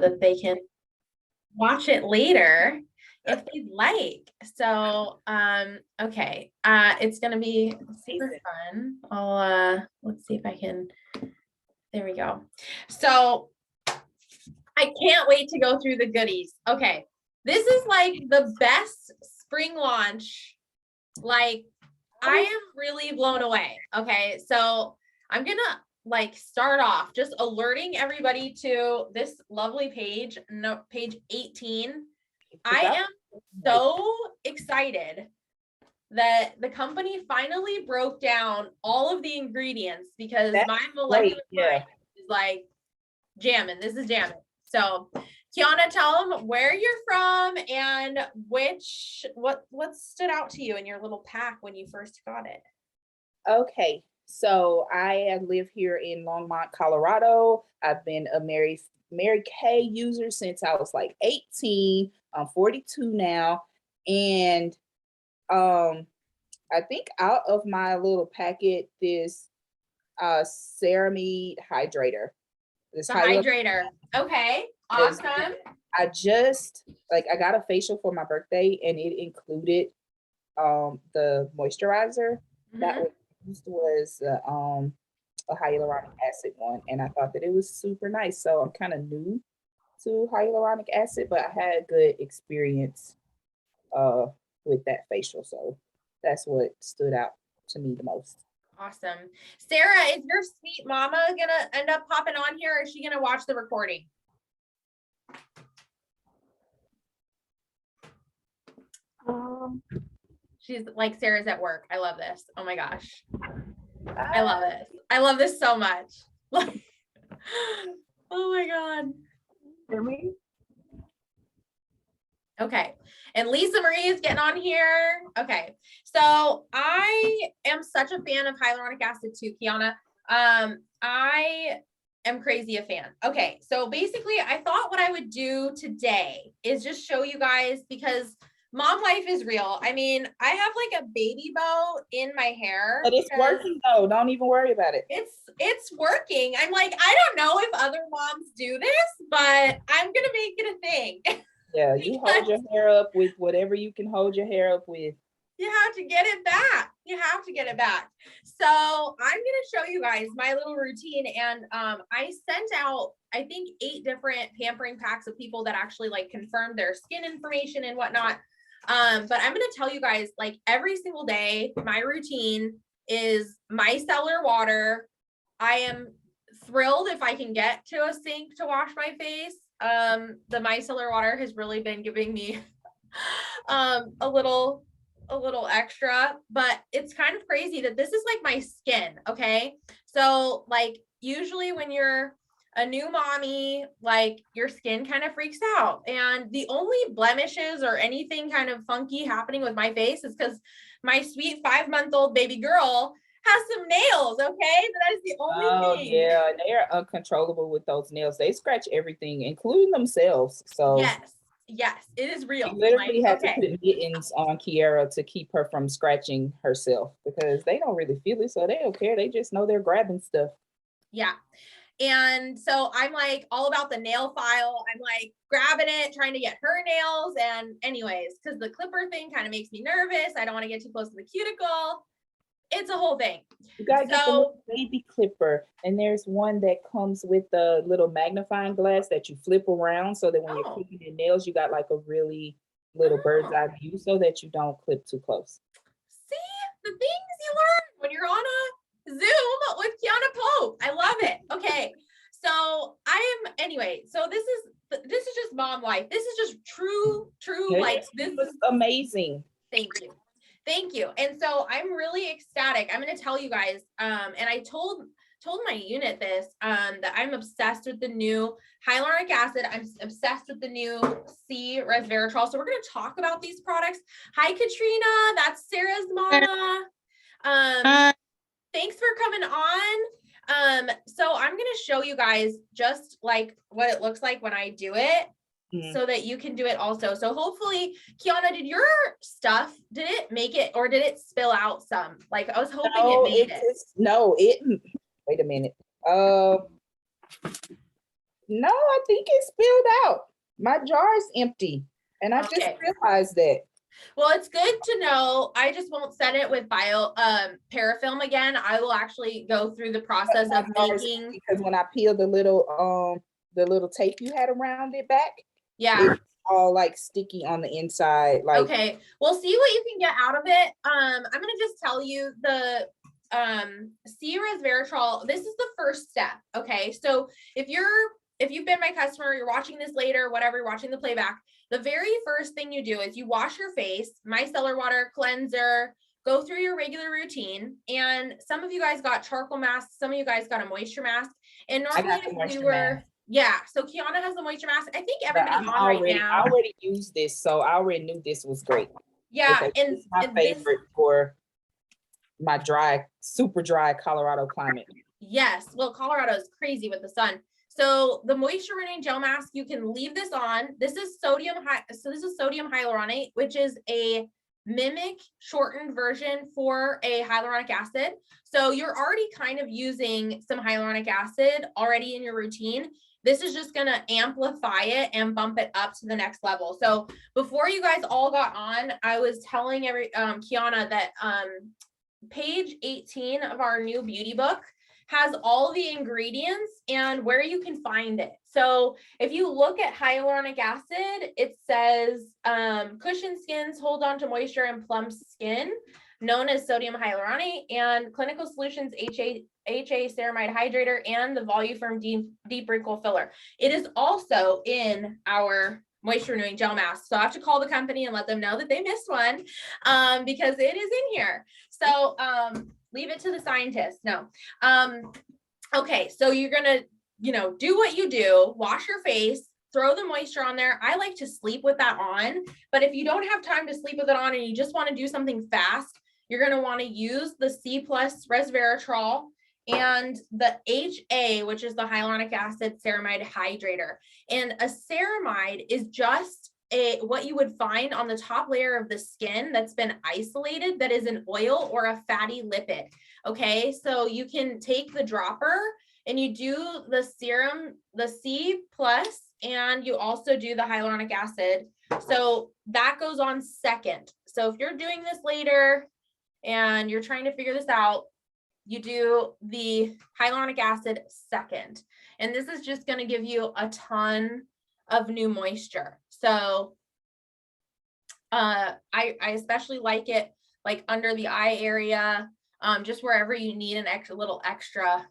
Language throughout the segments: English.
so that they can watch it later if they'd like. So, okay. It's gonna be super fun. Let's see if I can, there we go. So I can't wait to go through the goodies. Okay. This is like the best spring launch. Like, I am really blown away. Okay. So I'm gonna like start off just alerting everybody to this lovely page, page 18. I am so excited that the company finally broke down all of the ingredients because my molecular mind is like jamming. This is jamming. So Kiana, tell them where you're from and what stood out to you in your little pack when you first got it. Okay, so I live here in Longmont, Colorado. I've been a Mary Kay user since I was like 18. I'm 42 now, and I think out of my little packet, this Ceramide hydrator. This hydrator. Okay, awesome. I got a facial for my birthday, and it included the moisturizer that was a hyaluronic acid one, and I thought that it was super nice. So I'm kind of new to hyaluronic acid, but I had a good experience with that facial, so that's what stood out to me the most. Awesome. Sarah, is your sweet mama gonna end up popping on here, or is she gonna watch the recording? She's like, Sarah's at work. I love this. Oh my gosh. I love this. I love this so much. Oh my God. Hear me? Okay. And Lisa Marie is getting on here. Okay. So I am such a fan of hyaluronic acid too, Kiana. I am crazy a fan. Okay. So basically I thought what I would do today is just show you guys, because mom life is real. I mean, I have like a baby bow in my hair. But it's working though. Don't even worry about it. It's working. I'm like, I don't know if other moms do this, but I'm going to make it a thing. Yeah, you hold your hair up with whatever you can hold your hair up with. You have to get it back. You have to get it back. So I'm going to show you guys my little routine. And I sent out, I think, 8 different pampering packs of people that actually like confirmed their skin information and whatnot. But I'm going to tell you guys, like, every single day, my routine is micellar water. I am thrilled if I can get to a sink to wash my face. The micellar water has really been giving me a little extra, but it's kind of crazy that this is like my skin. Okay. So like usually when you're a new mommy, like your skin kind of freaks out, and the only blemishes or anything kind of funky happening with my face is because my sweet 5-month-old baby girl has some nails. Okay, that is the only thing. Yeah, they are uncontrollable with those nails. They scratch everything, including themselves. So yes, it is real. You literally had to put mittens on Kiara to keep her from scratching herself, because they don't really feel it, so they don't care. They just know they're grabbing stuff. Yeah. And so I'm like all about the nail file. I'm like grabbing it, trying to get her nails. And anyways, because the clipper thing kind of makes me nervous. I don't want to get too close to the cuticle. It's a whole thing. You gotta get the little baby clipper, and there's one that comes with the little magnifying glass that you flip around, so that when you're clipping your nails, you got like a really little bird's eye view, so that you don't clip too close. See the things you learn when you're on a Zoom with Kiana Pope. I love it. Okay, so anyway. So this is just mom life. This is just true life. This is amazing. Thank you. And so I'm really ecstatic. I'm going to tell you guys, and I told my unit this, that I'm obsessed with the new hyaluronic acid. I'm obsessed with the new C resveratrol. So we're going to talk about these products. Hi, Katrina. That's Sarah's mama. Thanks for coming on. So I'm going to show you guys just like what it looks like when I do it. So that you can do it also. So hopefully, Kiana, did your stuff, did it make it, or did it spill out some? Like I was hoping it made it. Wait a minute. No, I think it spilled out. My jar is empty. And I just Okay. realized that. Well, it's good to know. I just won't set it with parafilm again. I will actually go through the process My of jar is making. empty because when I peeled the little tape you had around it back, Yeah. it's all like sticky on the inside. Like, Okay. We'll see what you can get out of it. I'm gonna just tell you the C resveratrol. This is the first step. Okay. So if you've been my customer, you're watching this later, whatever, you're watching the playback, the very first thing you do is you wash your face, micellar water, cleanser, go through your regular routine. And some of you guys got charcoal masks, some of you guys got a moisture mask. And I normally got the if we moisture were, mask. yeah, so Kiana has the moisture mask. I think But everybody I'm on right already, now. I already used this, so I already knew this was great. Yeah, Because and it's my this, favorite for my dry, super dry Colorado climate. yes, well, Colorado is crazy with the sun. So the moisture renewing gel mask, you can leave this on. This is sodium hyaluronate, which is a mimic shortened version for a hyaluronic acid. So you're already kind of using some hyaluronic acid already in your routine. This is just going to amplify it and bump it up to the next level. So before you guys all got on, I was telling Kiana that page 18 of our new beauty book has all the ingredients and where you can find it. So if you look at hyaluronic acid, it says cushion skins hold on to moisture and plump skin, known as sodium hyaluronate, and Clinical Solutions HA ceramide hydrator, and the Voluform deep wrinkle filler. It is also in our moisture renewing gel mask. So I have to call the company and let them know that they missed one because it is in here. So leave it to the scientists. No. Okay, so you're gonna, do what you do, wash your face, throw the moisture on there. I like to sleep with that on, but if you don't have time to sleep with it on and you just want to do something fast, you're going to want to use the C+ resveratrol and the HA, which is the hyaluronic acid ceramide hydrator. And a ceramide is just what you would find on the top layer of the skin that's been isolated, that is an oil or a fatty lipid. Okay, so you can take the dropper and you do the serum, the C+, and you also do the hyaluronic acid. So that goes on second. So if you're doing this later and you're trying to figure this out, you do the hyaluronic acid second. And this is just going to give you a ton of new moisture. So I especially like it like under the eye area, just wherever you need an little extra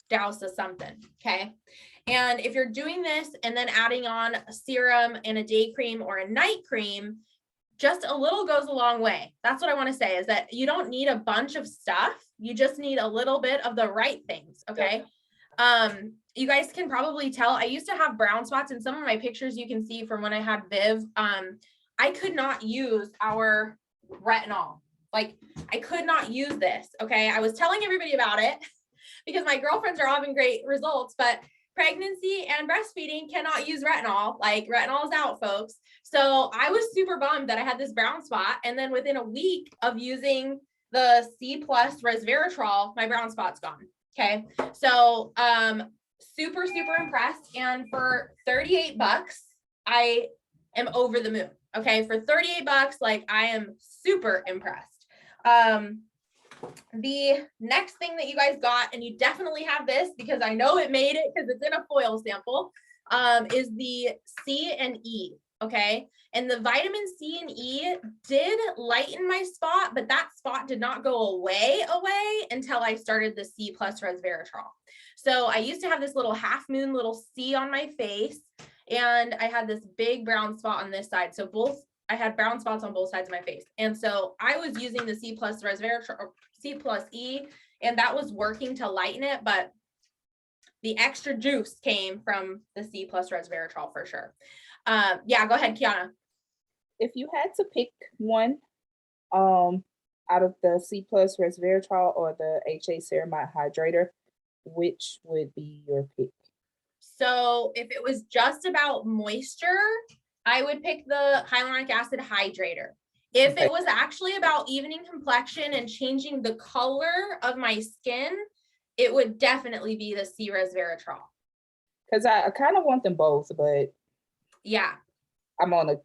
douse of something. Okay. And if you're doing this and then adding on a serum and a day cream or a night cream, just a little goes a long way. That's what I want to say, is that you don't need a bunch of stuff. You just need a little bit of the right things. Okay. You guys can probably tell I used to have brown spots in some of my pictures. You can see from when I had Viv, I could not use our retinol. Like I could not use this. Okay. I was telling everybody about it because my girlfriends are having great results, but pregnancy and breastfeeding cannot use retinol. Like retinol is out, folks. So I was super bummed that I had this brown spot. And then within a week of using the C+ resveratrol, my brown spot's gone. Okay. So, super, super impressed. And for $38, I am over the moon. Okay. For $38, like I am super impressed. The next thing that you guys got, and you definitely have this because I know it made it because it's in a foil sample, is the C and E. Okay. And the vitamin C and E did lighten my spot, but that spot did not go away until I started the C+ resveratrol. So I used to have this little half moon little C on my face, and I had this big brown spot on this side. So I had brown spots on both sides of my face. And so I was using the C+ resveratrol, or C+ E, and that was working to lighten it, but the extra juice came from the C+ resveratrol for sure. Yeah, go ahead, Kiana. If you had to pick one out of the C+ resveratrol or the HA ceramide hydrator, which would be your pick? So if it was just about moisture, I would pick the hyaluronic acid hydrator. If it was actually about evening complexion and changing the color of my skin, it would definitely be the C resveratrol. because I kind of want them both, but Yeah, I'm on a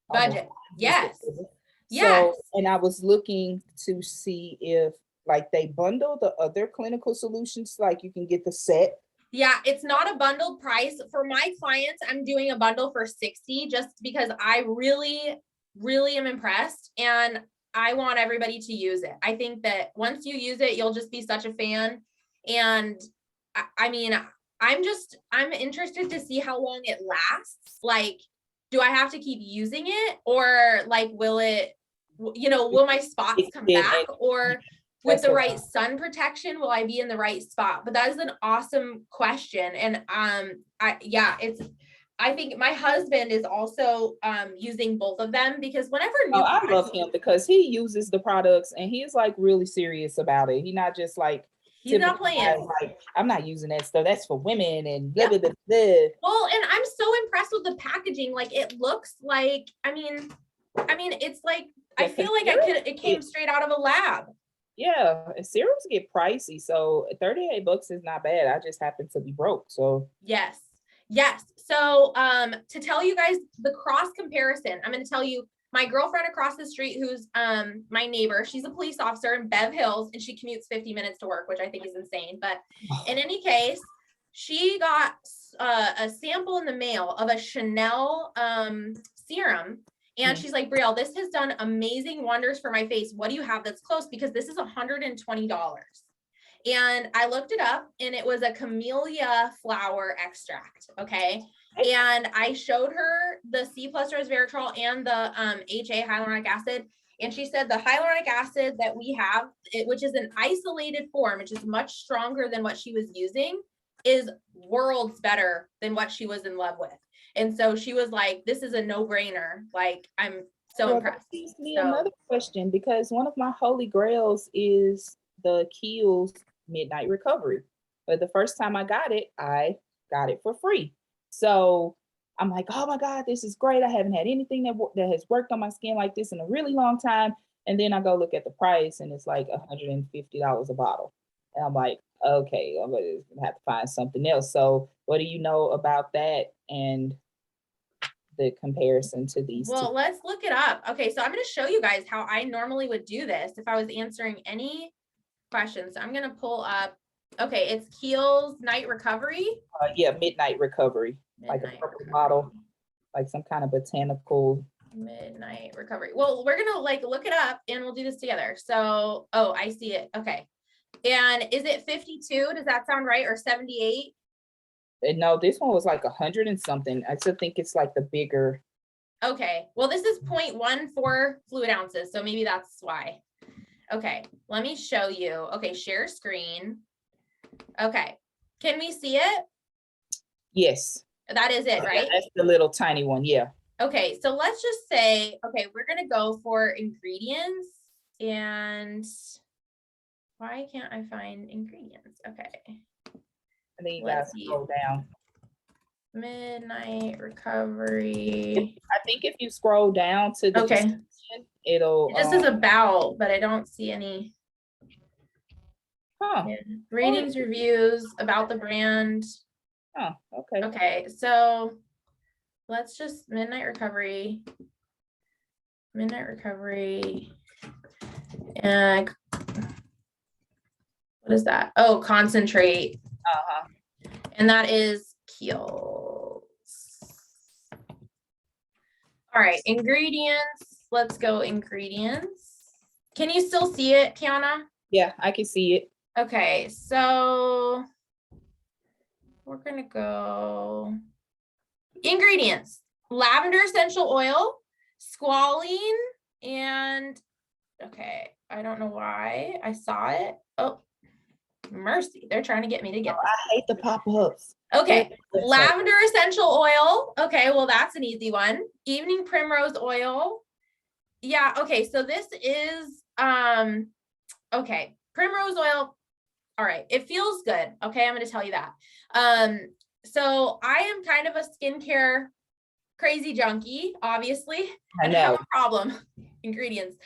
almost budget. Yes. So, Yes. and I was looking to see if like they bundle the other clinical solutions, like you can get the set. Yeah, it's not a bundled price. For my clients, I'm doing a bundle for 60 just because I really, really am impressed and I want everybody to use it. I think that once you use it, you'll just be such a fan. And I mean, I'm interested to see how long it lasts. Like, do I have to keep using it or like, will my spots come back or with the right sun protection, will I be in the right spot? But that is an awesome question. And I think my husband is also using both of them because whenever I love him because he uses the products and he's like really serious about it. He's not just like he's not playing. Like, I'm not using that stuff. That's for women and blah, blah, blah, blah. Well, and I'm so impressed with the packaging. Like it looks like, I mean, it's like I feel like it came straight out of a lab. Yeah, serums get pricey, so $38 is not bad. I just happen to be broke, so yes. So to tell you guys the cross comparison, I'm going to tell you my girlfriend across the street, who's my neighbor. She's a police officer in Bev Hills, and she commutes 50 minutes to work, which I think is insane. But in any case, she got a sample in the mail of a Chanel serum. And she's like, Brielle, this has done amazing wonders for my face. What do you have that's close? Because this is $120. And I looked it up and it was a camellia flower extract. Okay. And I showed her the C plus resveratrol and the HA hyaluronic acid. And she said the hyaluronic acid that we have, which is an isolated form, which is much stronger than what she was using, is worlds better than what she was in love with. And so she was like, this is a no-brainer. Like, I'm so impressed. That gives me another question, because one of my holy grails is the Kiehl's Midnight Recovery. But the first time I got it for free. So I'm like, oh my God, this is great. I haven't had anything that has worked on my skin like this in a really long time. And then I go look at the price and it's like $150 a bottle. And I'm like, okay, I'm gonna have to find something else. So what do you know about that and the comparison to these Well, two? let's look it up. Okay, so I'm going to show you guys how I normally would do this if I was answering any questions. So I'm going to pull up. Okay, it's Kiehl's Night Recovery. Yeah, Midnight Recovery. Like a purple bottle, like some kind of botanical. Midnight Recovery. Well, we're going to like look it up and we'll do this together. So, oh, I see it. Okay. And is it 52? Does that sound right? Or 78? No, this one was like 100 and something. I still think it's like the bigger. Okay. Well, this is 0.14 fluid ounces. So maybe that's why. Okay. Let me show you. Okay. Share screen. Okay. Can we see it? Yes. That is it, right? Yeah, that's the little tiny one. Yeah. Okay. So let's just say, okay, we're going to go for ingredients. And why can't I find ingredients? Okay. And then you guys scroll down. Midnight Recovery. I think if you scroll down to the description, it'll. This is about, but I don't see any. Huh. Ratings, reviews about the brand. Oh, okay. Okay, so let's just Midnight Recovery. And what is that? Oh, concentrate. And that is Kiehl's. All right, ingredients. Let's go ingredients. Can you still see it, Kiana? Yeah, I can see it. Okay, so we're gonna go ingredients: lavender essential oil, squalene, and okay, I don't know why I saw it. Oh, mercy, they're trying to get me to get this. I hate the pop-ups. Okay, lavender essential oil. Okay, well, that's an easy one. Evening primrose oil. Yeah, okay, so this is okay, primrose oil. All right, it feels good. Okay, I'm going to tell you that. So I am kind of a skincare crazy junkie, obviously. I know. I have a problem. Ingredients.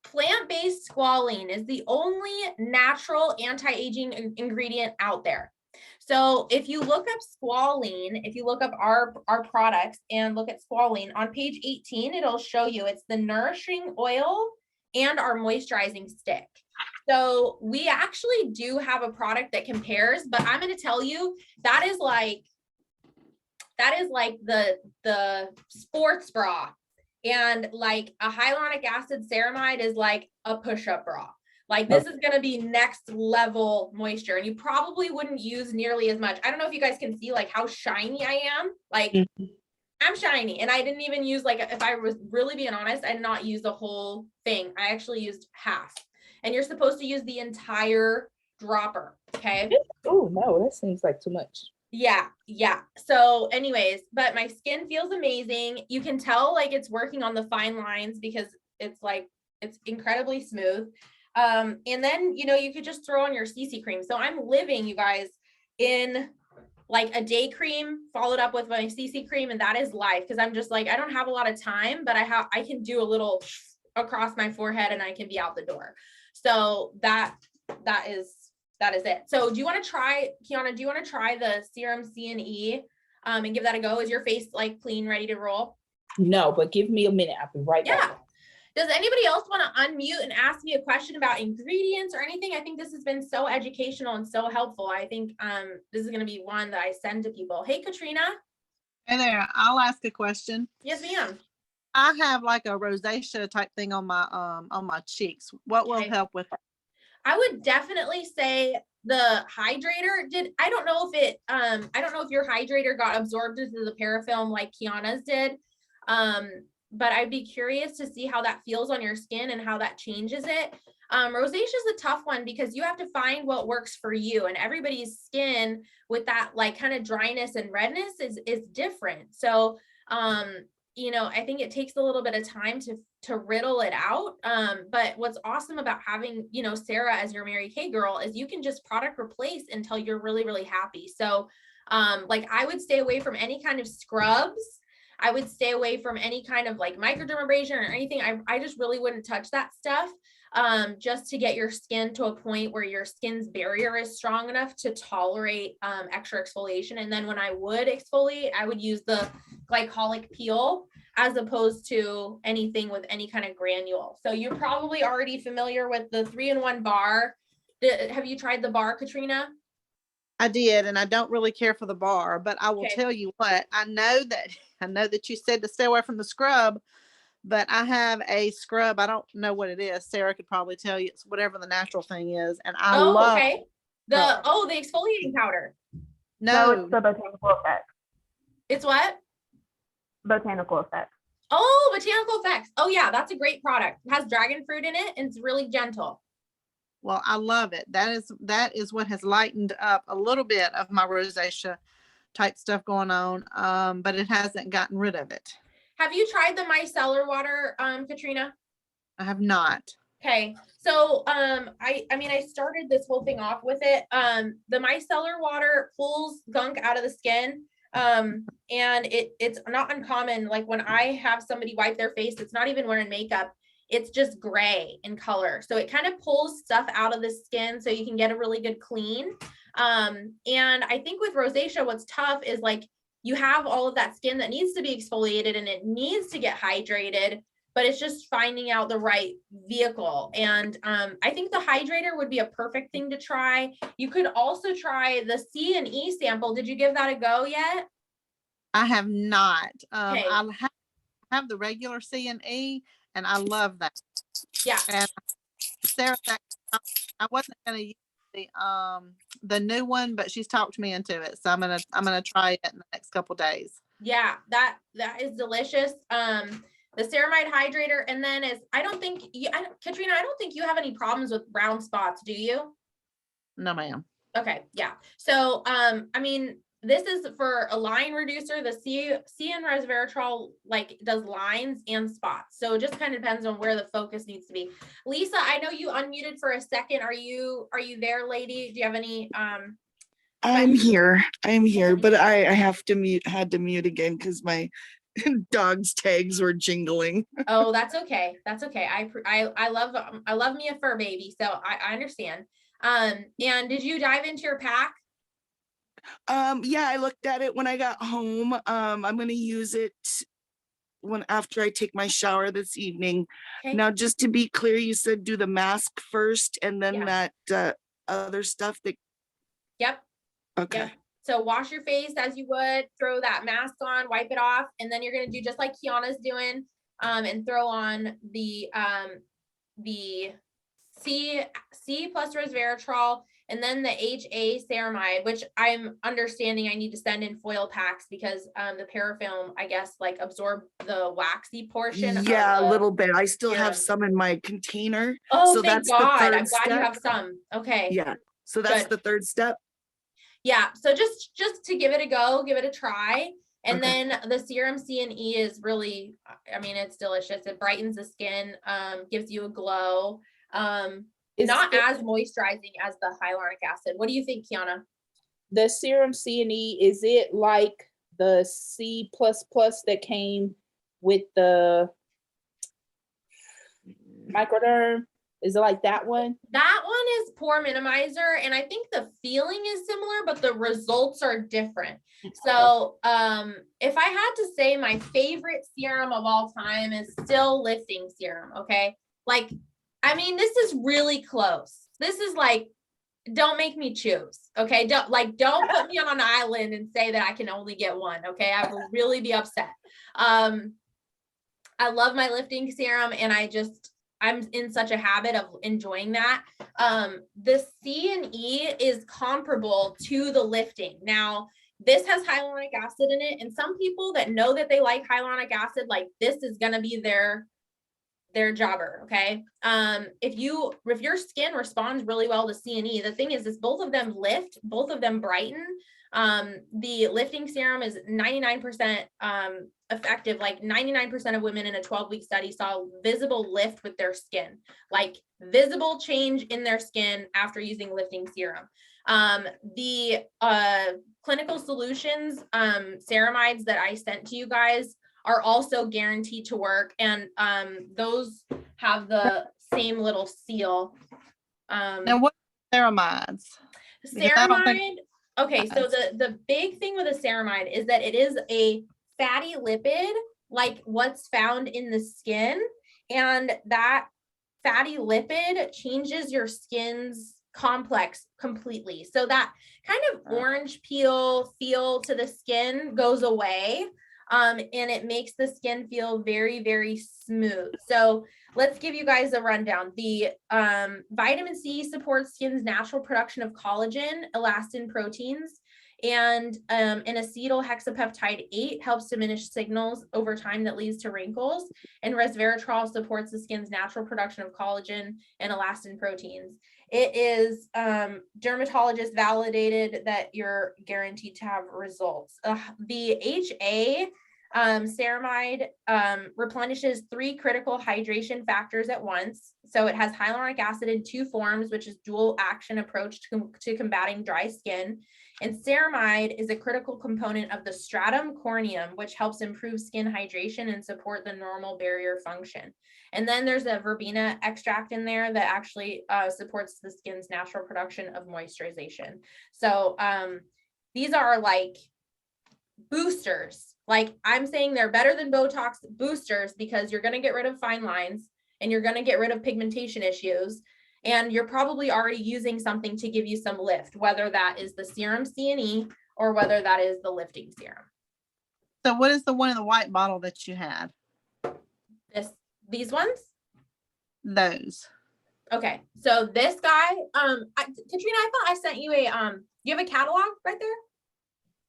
Plant-based squalene is the only natural anti-aging ingredient out there. So if you look up squalene, if you look up our products and look at squalene on page 18, it'll show you it's the nourishing oil and our moisturizing stick. So we actually do have a product that compares, but I'm going to tell you that is like the sports bra, and like a hyaluronic acid ceramide is like a push-up bra. Like this is going to be next level moisture, and you probably wouldn't use nearly as much. I don't know if you guys can see like how shiny I am. Like I'm shiny, and I didn't even use, like, if I was really being honest, I did not use the whole thing. I actually used half, and you're supposed to use the entire dropper. Okay. Oh no, that seems like too much. Yeah. So anyways, but my skin feels amazing. You can tell like it's working on the fine lines because it's incredibly smooth. And then, you could just throw on your CC cream. So I'm living, you guys, in like a day cream followed up with my CC cream, and that is life. Cause I'm just like, I don't have a lot of time, but I can do a little across my forehead and I can be out the door. So that is it. So do you want to try, Kiana, do you want to try the Serum C&E and give that a go? Is your face like clean, ready to roll? No, but give me a minute. I'll be right back. Does anybody else want to unmute and ask me a question about ingredients or anything? I think this has been so educational and so helpful. I think this is going to be one that I send to people. Hey, Katrina. Hey there, I'll ask a question. Yes, ma'am. I have like a rosacea type thing on my cheeks. What will help with it? I would definitely say the hydrator I don't know if your hydrator got absorbed into the parafilm like Kiana's did. But I'd be curious to see how that feels on your skin and how that changes it. Rosacea is a tough one because you have to find what works for you, and everybody's skin with that like kind of dryness and redness is different. So, I think it takes a little bit of time to riddle it out. But what's awesome about having, Sarah as your Mary Kay girl is you can just product replace until you're really, really happy. So, like I would stay away from any kind of scrubs. I would stay away from any kind of like microdermabrasion or anything. I just really wouldn't touch that stuff just to get your skin to a point where your skin's barrier is strong enough to tolerate extra exfoliation. And then when I would exfoliate, I would use the glycolic peel as opposed to anything with any kind of granule. So you're probably already familiar with the 3-in-1 bar. Have you tried the bar, Katrina? I did, and I don't really care for the bar, but I will tell you what, I know that you said to stay away from the scrub, but I have a scrub. I don't know what it is. Sarah could probably tell you. It's whatever the natural thing is. And I love the exfoliating powder. No, it's the Botanical Effects. It's what? Botanical Effects. Oh, Botanical Effects. Oh yeah, that's a great product. It has dragon fruit in it and it's really gentle. Well, I love it. That is what has lightened up a little bit of my rosacea type stuff going on, but it hasn't gotten rid of it. Have you tried the micellar water, Katrina? I have not. Okay, so I started this whole thing off with it. The micellar water pulls gunk out of the skin, and it's not uncommon. Like when I have somebody wipe their face, it's not even wearing makeup. It's just gray in color. So it kind of pulls stuff out of the skin so you can get a really good clean. And I think with rosacea, what's tough is like you have all of that skin that needs to be exfoliated and it needs to get hydrated, but it's just finding out the right vehicle. And I think the hydrator would be a perfect thing to try. You could also try the C&E sample. Did you give that a go yet? I have not. Okay. I have the regular C&E. And I love that. Yeah. And Sarah, I wasn't going to use the new one, but she's talked me into it. So I'm gonna try it in the next couple days. Yeah, that is delicious. The ceramide hydrator, and then Katrina, I don't think you have any problems with brown spots, do you? No, ma'am. Okay, yeah. So this is for a line reducer. The CN resveratrol does lines and spots. So it just kind of depends on where the focus needs to be. Lisa, I know you unmuted for a second. Are you there, lady? Do you have any I'm here, but I had to mute again because my dog's tags were jingling. Oh, that's okay. That's okay. I love me a fur baby, so I understand. And did you dive into your pack? Yeah, I looked at it when I got home. I'm gonna use it after I take my shower this evening. Okay. Now, just to be clear, you said do the mask first and then Yeah. that other stuff that, Yep. okay. Yep. So wash your face as you would, throw that mask on, wipe it off, and then you're gonna do just like Kiana's doing, and throw on the C plus resveratrol, and then the HA ceramide, which I'm understanding I need to send in foil packs because the parafilm, I guess, like absorb the waxy portion. Yeah, of a the little bit. I still serum. have some in my container. Oh, So thank that's the God. third I'm glad you step. have some. Okay. Yeah. So that's Good. the third step. Yeah, so just to give it a go, give it a try. And Okay. then the serum C&E is really, I mean, it's delicious. It brightens the skin, gives you a glow. Is Not it- as moisturizing as the hyaluronic acid. What do you think, Kiana? The serum C&E, is it like the C++ that came with the Microderm? Is it like that one? That one is pore minimizer, and I think the feeling is similar, but the results are different. So if I had to say my favorite serum of all time is still lifting serum, okay? Like, I mean, this is really close. This is like, don't make me choose, okay? Don't put me on an island and say that I can only get one, okay? I will really be upset. I love my lifting serum, and I'm in such a habit of enjoying that. The C&E is comparable to the lifting. Now, this has hyaluronic acid in it, and some people that know that they like hyaluronic acid, like this is gonna be their jobber, okay? If your skin responds really well to C&E, the thing is both of them lift, both of them brighten. The lifting serum is 99% effective. Like 99% of women in a 12-week study saw visible lift with their skin, like visible change in their skin after using lifting serum. The Clinical Solutions ceramides that I sent to you guys are also guaranteed to work, and those have the same little seal. Now, what ceramides? Because I don't think- Ceramide. Okay, so the big thing with a ceramide is that it is a fatty lipid, like what's found in the skin, and that fatty lipid changes your skin's complex completely. So that kind of orange peel feel to the skin goes away. And it makes the skin feel very, very smooth. So let's give you guys a rundown. The vitamin C supports skin's natural production of collagen, elastin proteins, and an acetyl hexapeptide 8 helps diminish signals over time that leads to wrinkles. And resveratrol supports the skin's natural production of collagen and elastin proteins. It is dermatologist validated that you're guaranteed to have results. The HA ceramide replenishes 3 critical hydration factors at once. So it has hyaluronic acid in 2 forms, which is dual action approach to combating dry skin. And ceramide is a critical component of the stratum corneum, which helps improve skin hydration and support the normal barrier function. And then there's a verbena extract in there that actually supports the skin's natural production of moisturization. So these are like boosters. Like I'm saying they're better than Botox boosters because you're going to get rid of fine lines and you're going to get rid of pigmentation issues. And you're probably already using something to give you some lift, whether that is the serum C&E or whether that is the lifting serum. So what is the one in the white bottle that you had? These ones? Those. Okay. So this guy, Katrina, I thought I sent you a, you have a catalog right there?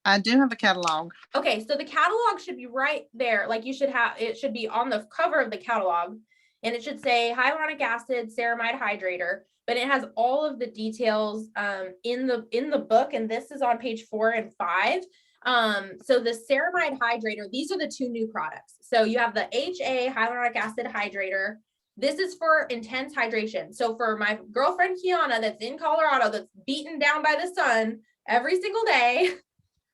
I do have a catalog. Okay. So the catalog should be right there. Like you should have, it should be on the cover of the catalog. And it should say hyaluronic acid ceramide hydrator, but it has all of the details in the book, and this is on page 4 and 5. So the ceramide hydrator, these are the 2 new products. So you have the HA hyaluronic acid hydrator. This is for intense hydration. So for my girlfriend Kiana that's in Colorado, that's beaten down by the sun every single day,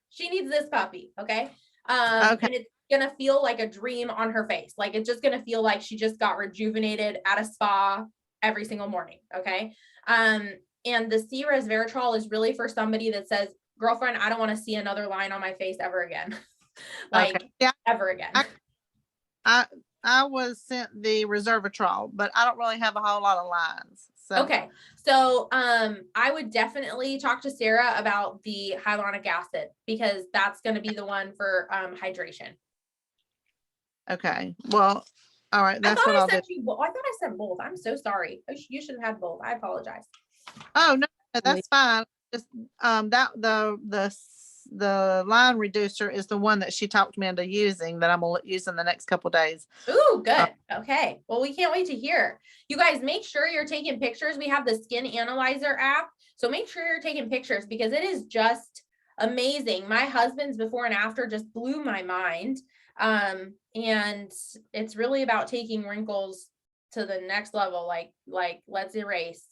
she needs this puppy. Okay. And it's gonna feel like a dream on her face. Like it's just gonna feel like she just got rejuvenated at a spa every single morning. Okay. And the C resveratrol is really for somebody that says, girlfriend, I don't want to see another line on my face ever again. Like Okay. Yeah, ever again. I was sent the resveratrol, but I don't really have a whole lot of lines. So Okay, so I would definitely talk to Sarah about the hyaluronic acid because that's going to be the one for hydration. okay. Well, all right, I that's thought what I I'll do. sent you. I thought I sent both. I'm so sorry. You should have had both. I apologize. Oh, no, that's fine. Just that the line reducer is the one that she talked me into using that I'm gonna use in the next couple days. Ooh, good. Okay. Well, we can't wait to hear. You guys make sure you're taking pictures. We have the Skin Analyzer app. So make sure you're taking pictures because it is just amazing. My husband's before and after just blew my mind. And it's really about taking wrinkles to the next level. Like let's erase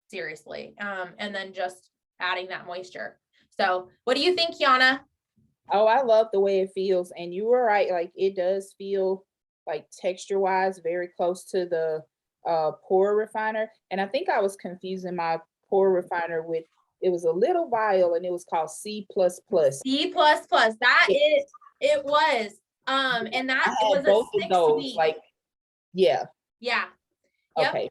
seriously. And then just adding that moisture. So what do you think, Kiana? Oh, I love the way it feels. And you were right, like it does feel like texture wise very close to the pore refiner. And I think I was confusing my pore refiner with, it was a little vial and it was called C++. C++. That is, it was. And that I was had a both of 6 those, week. like, yeah, Yeah. Yep. okay.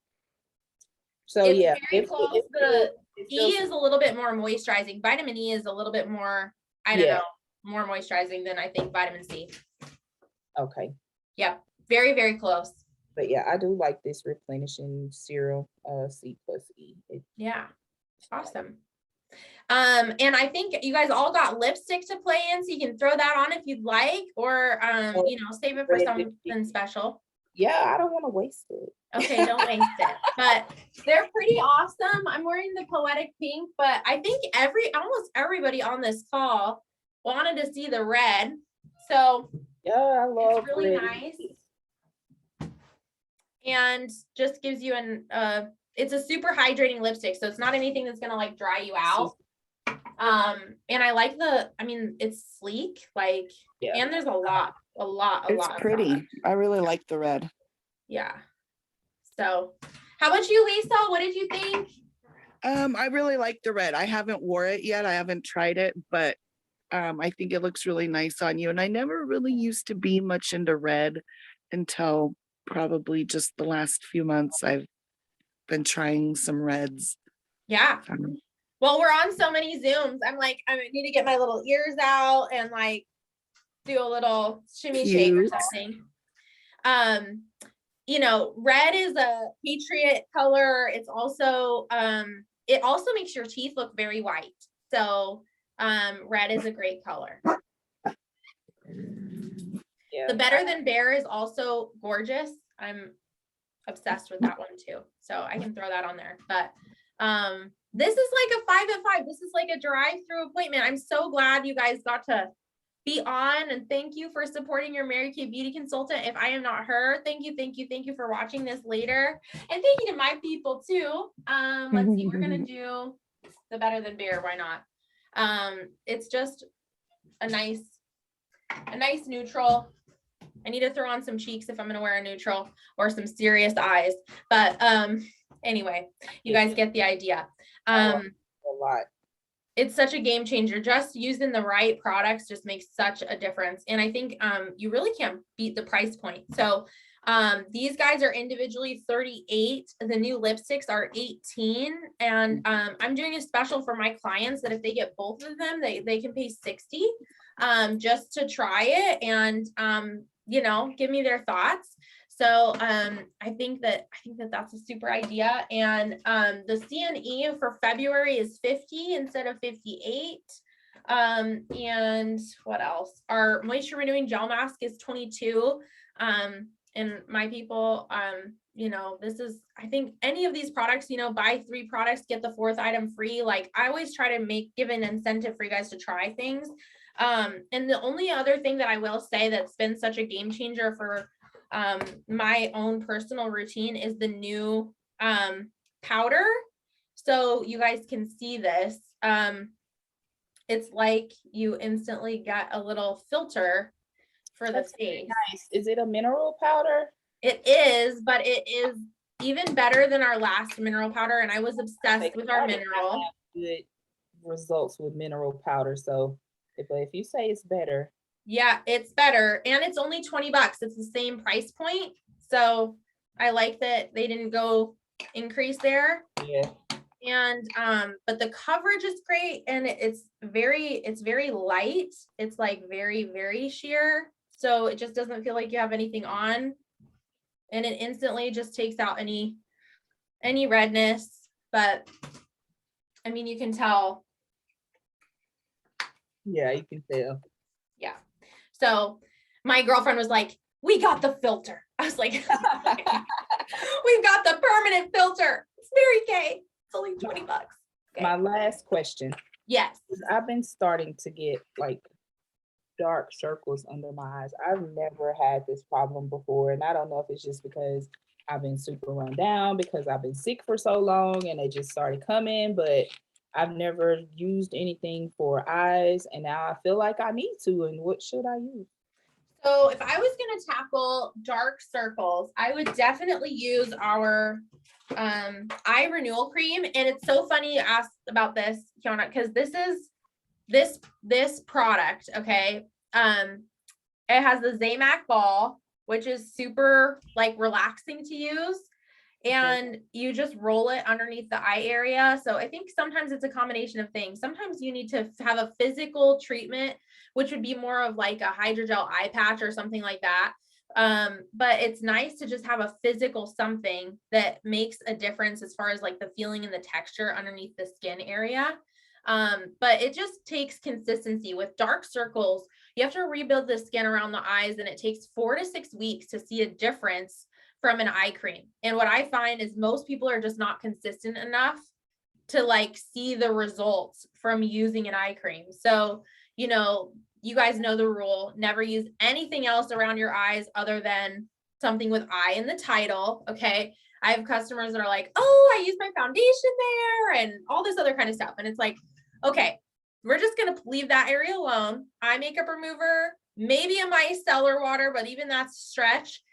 So It's yeah, very close. The it E feels- is a little bit more moisturizing. Vitamin E is a little bit more, I don't Yeah. know, more moisturizing than I think vitamin C. okay. Yep. Very, very close. But yeah, I do like this replenishing serum, C+E. Yeah. Awesome. And I think you guys all got lipstick to play in, so you can throw that on if you'd like, or you know, save it for Red something lipstick. special. Yeah, I don't want to waste it. Okay, don't waste it. But they're pretty awesome. I'm wearing the Poetic Pink, but I think almost everybody on this call wanted to see the red. So Yeah, I love it's really red nice. lipstick. And just gives you it's a super hydrating lipstick, so it's not anything that's gonna like dry you out. And I like it's sleek, like, Yeah. and there's a lot It's of pretty. product. I really like the red. Yeah. So how about you, Lisa? What did you think? I really like the red. I haven't wore it yet. I haven't tried it, but I think it looks really nice on you. And I never really used to be much into red until probably just the last few months. I've been trying some reds. Yeah. Well, we're on so many Zooms. I'm like, I need to get my little ears out and like do a little shimmy shake or Cute. something. You know, red is a Patriot color. It's also, it also makes your teeth look very white. So, red is a great color. Yeah. The Better Than Bare is also gorgeous. I'm obsessed with that one too. So I can throw that on there. But this is like a 5 at 5. This is like a drive-through appointment. I'm so glad you guys got to be on, and thank you for supporting your Mary Kay Beauty Consultant. If I am not her, thank you for watching this later. And thank you to my people too. Let's see, we're gonna do the Better Than Bare. Why not? It's just a nice neutral. I need to throw on some cheeks if I'm gonna wear a neutral, or some serious eyes. But anyway, you guys get the idea. A lot. It's such a game changer. Just using the right products just makes such a difference. And I think you really can't beat the price point. So these guys are individually $38. The new lipsticks are $18. And I'm doing a special for my clients that if they get both of them, they can pay $60 just to try it and you know, give me their thoughts. So I think that that's a super idea. And the CNE for February is 50 instead of 58. And what else? Our moisture renewing gel mask is 22. And my people, you know, this is, I think any of these products, you know, buy 3 products, get the 4th item free. Like I always try to give an incentive for you guys to try things. And the only other thing that I will say that's been such a game changer for my own personal routine is the new powder. So you guys can see this. It's like you instantly get a little filter for the That's face. Nice. Is it a mineral powder? It is, but it is even better than our last mineral powder. And I was obsessed with our mineral. results with mineral powder. So if you say it's better, Yeah, it's better. And it's only 20 bucks. It's the same price point. So I like that they didn't go increase there. yeah. And but the coverage is great, and it's very light. It's like very sheer. So it just doesn't feel like you have anything on. And it instantly just takes out any redness. But I mean, you can tell. Yeah, you can tell. Yeah. So my girlfriend was like, we got the filter. I was like, we've got the permanent filter. It's Mary Kay. It's only 20 bucks. Okay. My last question. Yes. I've been starting to get like dark circles under my eyes. I've never had this problem before. And I don't know if it's just because I've been super run down, because I've been sick for so long and they just started coming, but I've never used anything for eyes. And now I feel like I need to. And what should I use? So if I was going to tackle dark circles, I would definitely use our eye renewal cream. And it's so funny you asked about this, Kiana, because this is this product. Okay. It has the Zamac ball, which is super like relaxing to use. And you just roll it underneath the eye area. So I think sometimes it's a combination of things. Sometimes you need to have a physical treatment, which would be more of like a hydrogel eye patch or something like that. But it's nice to just have a physical something that makes a difference as far as like the feeling and the texture underneath the skin area. But it just takes consistency. With dark circles, you have to rebuild the skin around the eyes, and it takes 4 to 6 weeks to see a difference from an eye cream. And what I find is most people are just not consistent enough to like see the results from using an eye cream. So, you know, you guys know the rule, never use anything else around your eyes other than something with eye in the title. Okay. I have customers that are like, oh, I use my foundation there and all this other kind of stuff. And it's like, okay, we're just going to leave that area alone. Eye makeup remover, maybe a micellar water, but even that's stretch.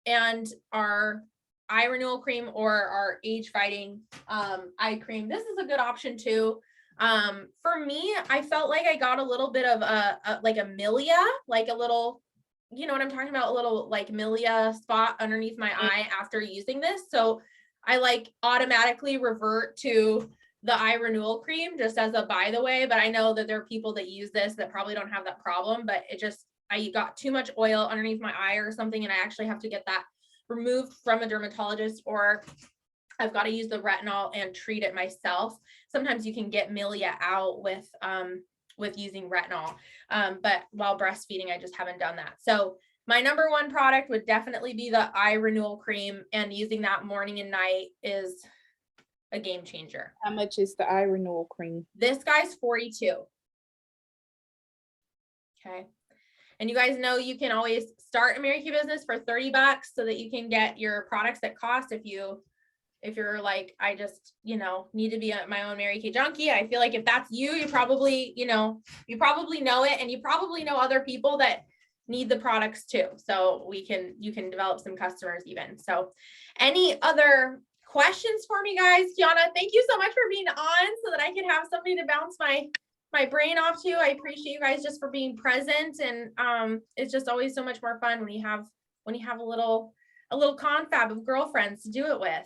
And our eye renewal cream or our age fighting eye cream. This is a good option too. For me, I felt like I got a little bit of like a milia, like a little, you know what I'm talking about? A little like milia spot underneath my eye after using this. So I like automatically revert to the eye renewal cream just as a by the way, but I know that there are people that use this that probably don't have that problem, but it just, I got too much oil underneath my eye or something, and I actually have to get that removed from a dermatologist, or I've got to use the retinol and treat it myself. Sometimes you can get milia out with using retinol. But while breastfeeding, I just haven't done that. So my number one product would definitely be the eye renewal cream, and using that morning and night is a game changer. How much is the eye renewal cream? This guy's $42. Okay. And you guys know you can always start a Mary Kay business for $30 so that you can get your products at cost. If you're like, I just, you know, need to be my own Mary Kay junkie. I feel like if that's you, you probably know it, and you probably know other people that need the products too. So you can develop some customers even. So any other questions for me, guys? Kiana, thank you so much for being on so that I could have somebody to bounce my brain off to. I appreciate you guys just for being present, and it's just always so much more fun when you have a little confab of girlfriends to do it with.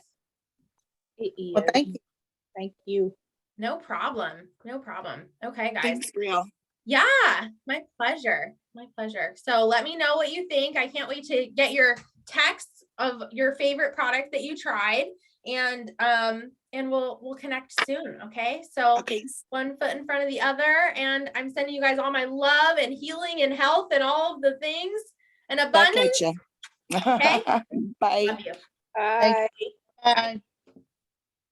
Well, thank you. Thank you. No problem. Okay, guys. Thanks, Brielle. Yeah, my pleasure. So let me know what you think. I can't wait to get your texts of your favorite product that you tried, and we'll connect soon. Okay. So Okay. one foot in front of the other, and I'm sending you guys all my love and healing and health and all of the things and Back abundance. at you. Okay. Bye. Love you. Bye. Bye.